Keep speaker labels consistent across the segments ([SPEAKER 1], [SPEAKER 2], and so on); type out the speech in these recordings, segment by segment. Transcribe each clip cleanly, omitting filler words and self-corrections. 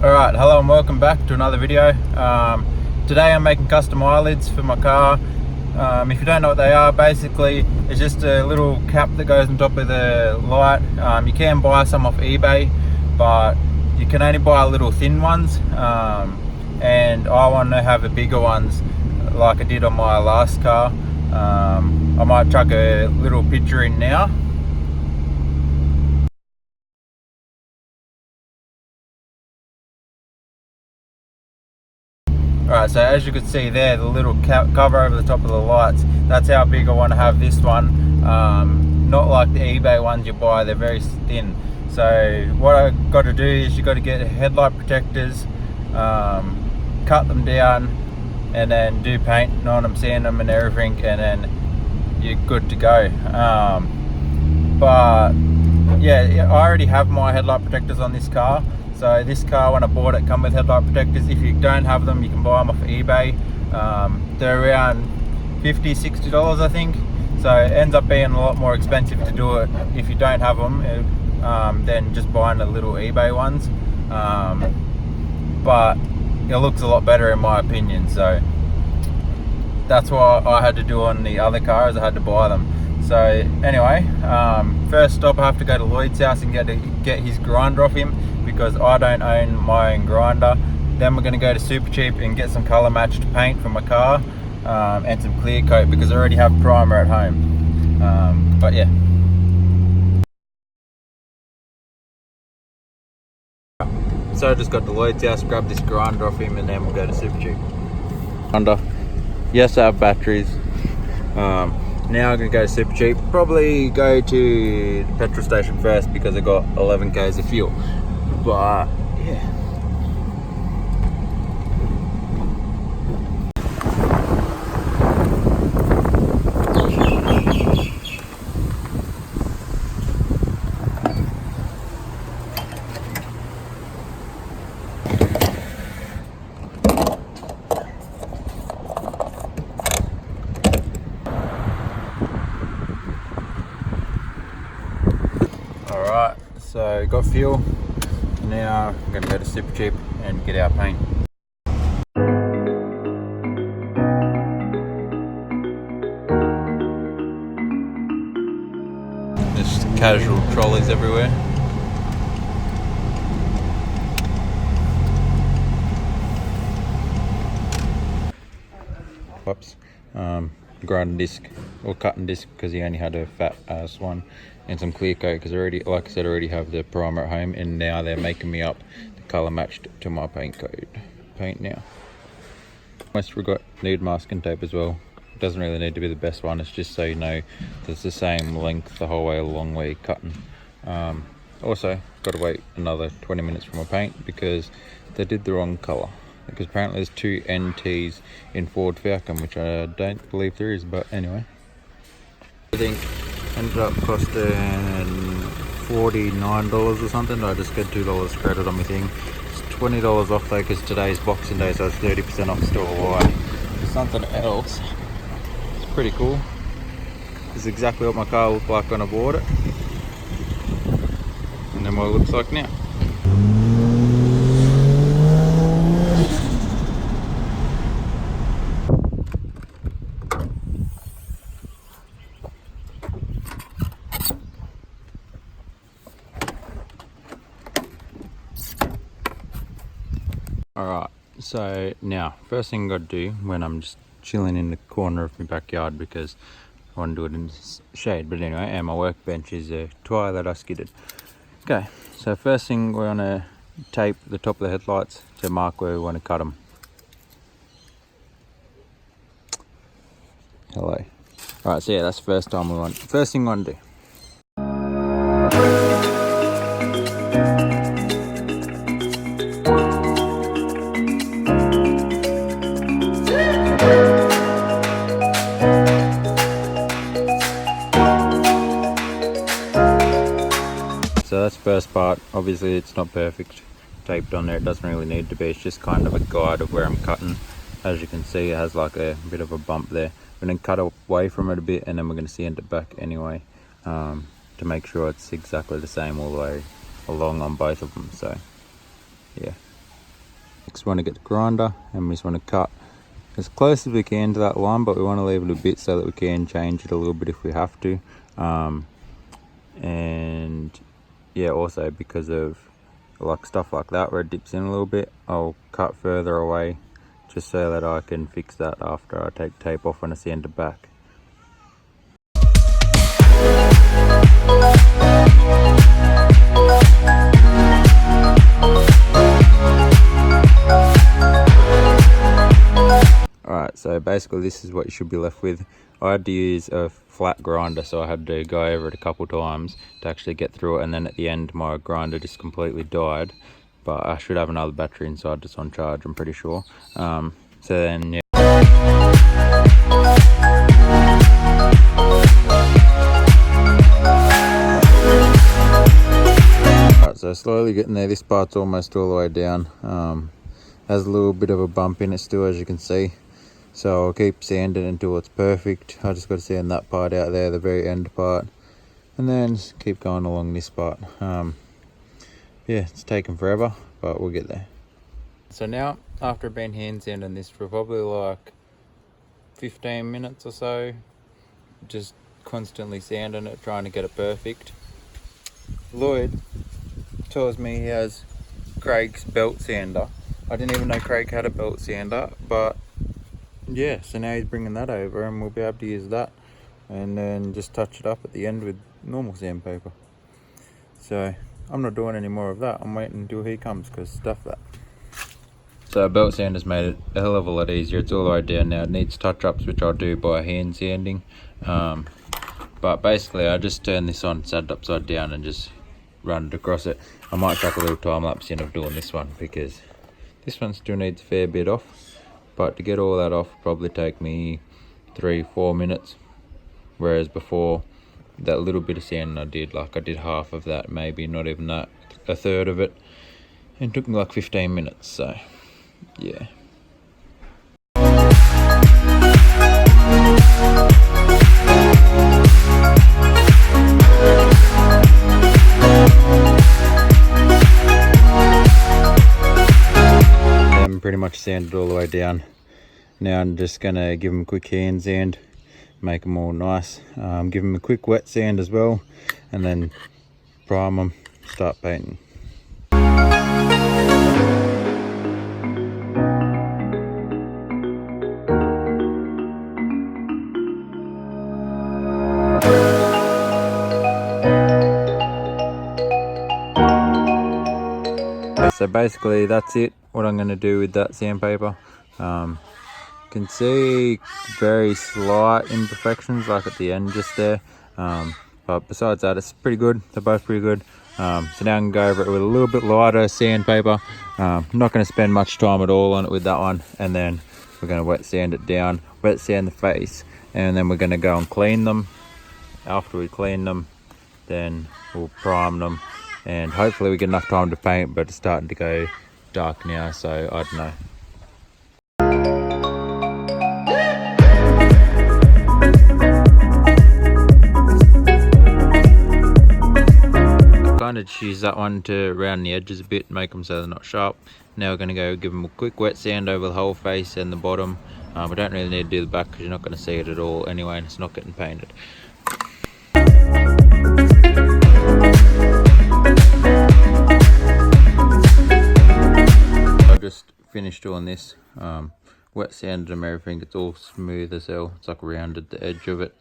[SPEAKER 1] Alright, hello and welcome back to another video. Today I'm making custom eyelids for my car. If you don't know what they are, basically it's just a little cap that goes on top of the light. You can buy some off eBay, but you can only buy little thin ones, and I want to have the bigger ones like I did on my last car. I might chuck a little picture in now. Alright, so as you can see there, the little cover over the top of the lights, that's how big I want to have this one. Not like the eBay ones you buy, they're very thin. So what I've got to do is you got to get headlight protectors, cut them down, and then do paint on them, sand them and everything, and then you're good to go. But yeah, I already have my headlight protectors on this car. So this car, when I bought it, come with headlight protectors. If you don't have them, you can buy them off eBay. They're around $50, $60, I think. So it ends up being a lot more expensive to do it if you don't have them than just buying the little eBay ones. But it looks a lot better in my opinion. So that's what I had to do on the other cars. I had to buy them. So anyway, first stop I have to go to Lloyd's house and get his grinder off him, because I don't own my own grinder. Then we're going to go to Super Cheap and get some colour matched paint for my car, and some clear coat because I already have primer at home. But yeah. So I just got to Lloyd's house, grab this grinder off him, and then we'll go to Super Cheap. Yes, I have batteries. Now I'm going to go to Super Cheap. Probably go to the petrol station first because I got 11 k's of fuel. But yeah. Alright, so got fuel. Now I'm going to go to Super Cheap and get our paint. There's casual trolleys everywhere. Whoops. Grinding disc or cutting disc because he only had a fat ass one, and some clear coat because already, like I said, I already have the primer at home, and now they're making me up the colour matched to my paint now. Almost forgot, need masking tape as well. It doesn't really need to be the best one, it's just so you know that it's the same length the whole way along where you're cutting. Also got to wait another 20 minutes for my paint because they did the wrong colour. Because apparently there's two NTs in Ford Falcon, which I don't believe there is, but anyway. I think ended up costing $49 or something. I just get $2 credit on my thing. It's $20 off though because today's Boxing Day, so it's 30% off store wide. There's something else. It's pretty cool. This is exactly what my car looked like when I bought it. And then what it looks like now. Alright, so now first thing I got to do when I'm just chilling in the corner of my backyard, because I want to do it in the shade, but anyway, and my workbench is a tyre that I skidded. Okay, so first thing we're going to tape the top of the headlights to mark where we want to cut them. Hello. Alright, so yeah, that's the first thing we want to do. So that's the first part. Obviously it's not perfect taped on there, it doesn't really need to be, it's just kind of a guide of where I'm cutting. As you can see, it has like a bit of a bump there. We're going to cut away from it a bit, and then we're going to sand it back anyway, to make sure it's exactly the same all the way along on both of them. So yeah. want to get the grinder and we just want to cut as close as we can to that line, but we want to leave it a bit so that we can change it a little bit if we have to. And yeah, also because of like stuff like that where it dips in a little bit, I'll cut further away just so that I can fix that after I take tape off when I sand it back. Alright, so basically this is what you should be left with. I had to use a flat grinder, so I had to go over it a couple times to actually get through it, and then at the end my grinder just completely died. But I should have another battery inside just on charge, I'm pretty sure. So then, yeah. Alright, so slowly getting there. This part's almost all the way down. Has a little bit of a bump in it still, as you can see. So I'll keep sanding it until it's perfect. I just got to sand that part out there, the very end part. And then just keep going along this part. Yeah, it's taken forever, but we'll get there. So now, after I've been hand sanding this for probably like 15 minutes or so, just constantly sanding it, trying to get it perfect, Lloyd tells me he has Craig's belt sander. I didn't even know Craig had a belt sander, but yeah, so now he's bringing that over and we'll be able to use that and then just touch it up at the end with normal sandpaper. So I'm not doing any more of that. I'm waiting until he comes because stuff that. So a belt sander's made it a hell of a lot easier. It's all the way down now. It needs touch-ups, which I'll do by hand sanding. But basically I just turn this on, set it upside down and just run it across it. I might chuck a little time lapse in of doing this one because this one still needs a fair bit off. But to get all that off probably take me 3-4 minutes. Whereas before, that little bit of sanding I did half of that, maybe not even that, a third of it. And it took me like 15 minutes, so yeah. Pretty much sanded all the way down. Now I'm just gonna give them a quick hand sand, make them all nice. Give them a quick wet sand as well, and then prime them, start painting. So basically that's it, what I'm going to do with that sandpaper. You can see very slight imperfections like at the end just there, but besides that it's pretty good. They're both pretty good. So now I can go over it with a little bit lighter sandpaper. I'm not going to spend much time at all on it with that one, and then we're going to wet sand it down, wet sand the face, and then we're going to go and clean them. After we clean them, then we'll prime them. And hopefully we get enough time to paint, but it's starting to go dark now, so I don't know. I kind of just use that one to round the edges a bit, make them so they're not sharp. Now we're going to go give them a quick wet sand over the whole face and the bottom. We don't really need to do the back because you're not going to see it at all anyway, and it's not getting painted. Just finished doing this, wet sanded them, everything. It's all smooth as hell. It's like rounded the edge of it,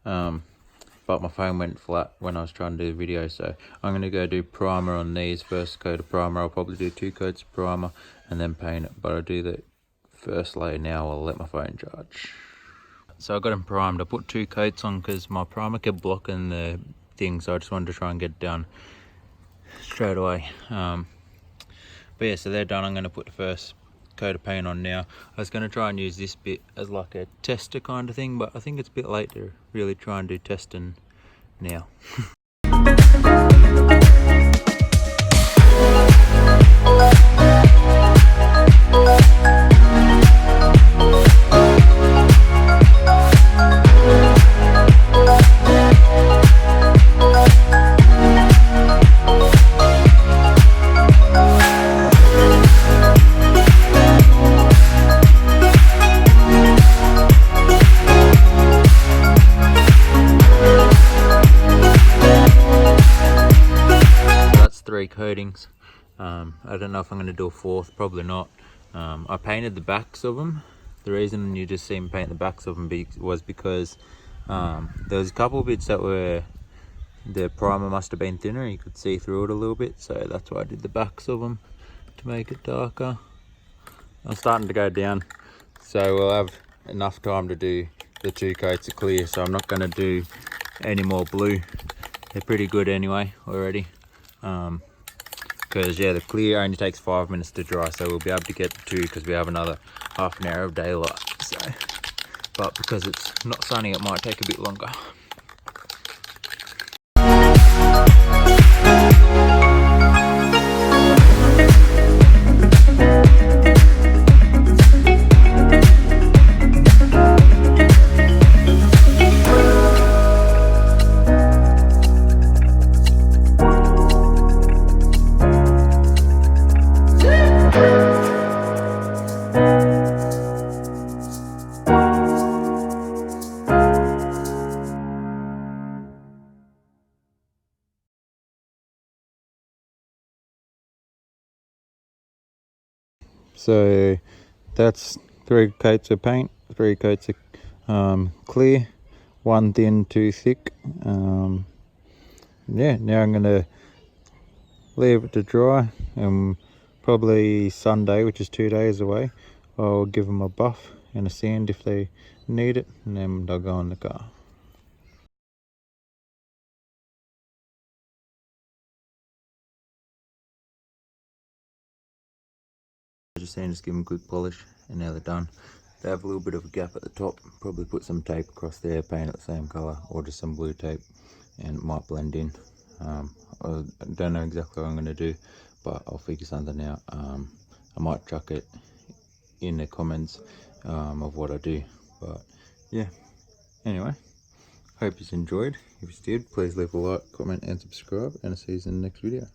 [SPEAKER 1] but my phone went flat when I was trying to do the video, so I'm going to go do primer on these. First coat of primer, I'll probably do 2 coats of primer and then paint it, but I'll do the first layer now. I'll let my phone charge. So I got them primed. I put 2 coats on because my primer kept blocking the thing, so I just wanted to try and get it done straight away. But yeah, so they're done. I'm going to put the first coat of paint on now. I was going to try and use this bit as like a tester kind of thing, but I think it's a bit late to really try and do testing now. I don't know if I'm going to do a fourth, probably not. I painted the backs of them. The reason you just see me paint the backs of them was because there was a couple bits that were, the primer must have been thinner, you could see through it a little bit, so that's why I did the backs of them to make it darker. I'm starting to go down, so we'll have enough time to do the 2 coats of clear, so I'm not going to do any more blue. They're pretty good anyway already, because yeah, the clear only takes 5 minutes to dry, so we'll be able to get the 2 because we have another half an hour of daylight. So, but because it's not sunny, it might take a bit longer. So that's 3 coats of paint, 3 coats of clear, 1 thin, 2 thick. Yeah, now I'm going to leave it to dry, and probably Sunday, which is 2 days away, I'll give them a buff and a sand if they need it, and then they'll go in the car. Just give them a quick polish, and now they're done. They have a little bit of a gap at the top, probably put some tape across there, paint it the same colour, or just some blue tape, and it might blend in. I don't know exactly what I'm going to do, but I'll figure something out. I might chuck it in the comments of what I do, but yeah, anyway, hope you enjoyed. If you did, please leave a like, comment and subscribe, and I'll see you in the next video.